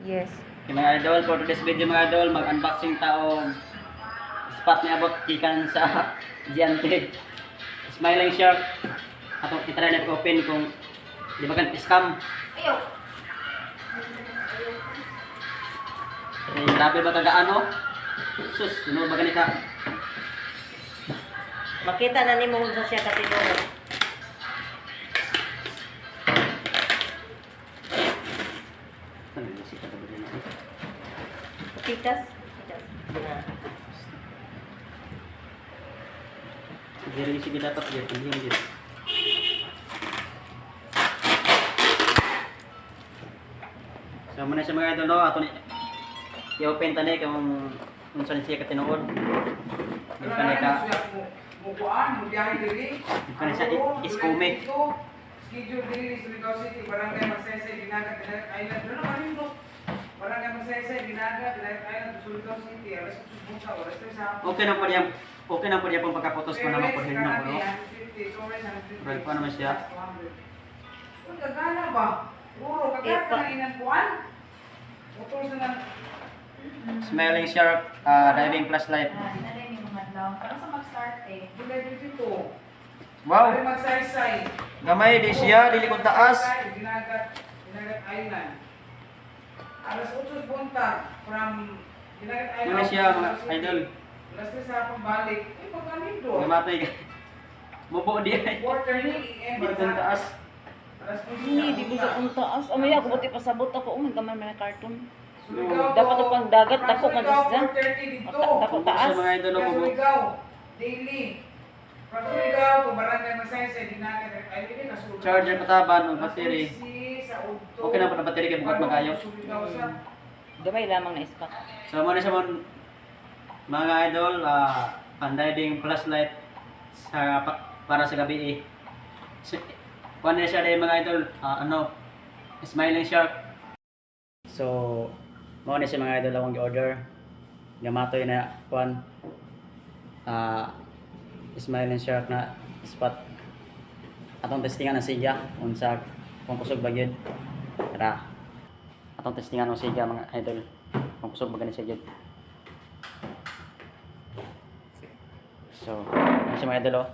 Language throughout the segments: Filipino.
Yes. Yung mga idol, for today's video mga idol, mag-unboxing taong spot ni abot gikan sa Giante Smiling Shark. Atong itry na open kung di ba kan scam. Ayaw. Grabe ba kagaano? Sus, ano ba ganita? Makita na ni mo sa siya katinuro. Pitas? Pitas. Jadi sige dapat dia hindi din. So muna siya mga idol no, ato ni i-open tani kung unsa siya katinuod. Yung kanay ka Mukuan, mubiyahe diri. kanay siya iskume. Schedule diri sa Surigao City, barangay Magsaysay, Dinagat, Dinagat Island. Ano naman yun, no? Barangay Magsaysay, Dinagat, Dinagat Island, Surigao City. Alas susubuka, oras tayo sa... Okay na po niya. Okay na po niya pong pagkapotos ko naman po din na po no. Right po naman siya. Kung gagana ba? Puro, kagana na inanpuan? Motor sa nan... Smiling Shark diving flashlight. Nalay mo madlaw. Para sa mag-start eh. Bulay dito. Wow, Barangay Magsaysay. gamay di siya, dili ko taas. Dinagat Island. Alas 8 buntag from Dinagat Island. Muna siya mga idol. Alas 3 sa pambalik. Eh, pagkamin doon. Gamatay ka. Mubo di ay. Quarter ni AM. Dili ko taas. Alas 3 Hindi, di ko sa untaas. Amaya ako buti pasabot ako. Oh, gamay man na cartoon. Surigao. Dapat ang pangdagat, dako ka Surigao, dyan. 4:30 dito. Dako taas. Sa mga idol Kaya mubo. Surigao, daily. From Surigao, kung barangay Magsaysay, Dinagat Island, nasulat. Charger pataban ng battery. Sa Udto. Okay na po na battery kay bukat magayo. Surigao sa Gamay lamang na ispak. So muna siya mga idol, pan-diving flashlight sa para sa gabi eh. Kuha na siya dahil mga idol, Smiling Shark. So, muna siya mga idol akong i-order. Gamatoy na kuhan. Smiling Shark na spot. Atong testingan na siya kung kusog ba yun. Tara. Atong testingan ng siya mga idol. Kung kusog ba ganun siya yun. So, ano siya mga idol oh.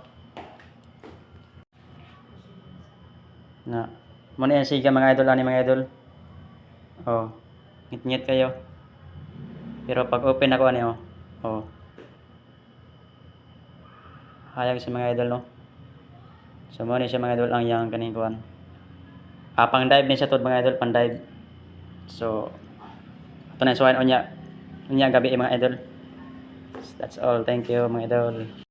Na, muna yan siya mga idol, mga idol. Oh, ngit-ngit kayo. Pero pag open ako ano oh. Hayag siya mga idol no. So muna siya mga idol ang yang kaning kuan. Pang dive ni siya tod mga idol, pang dive. So, ito na suwain unya gabi mga idol. That's all. Thank you mga idol.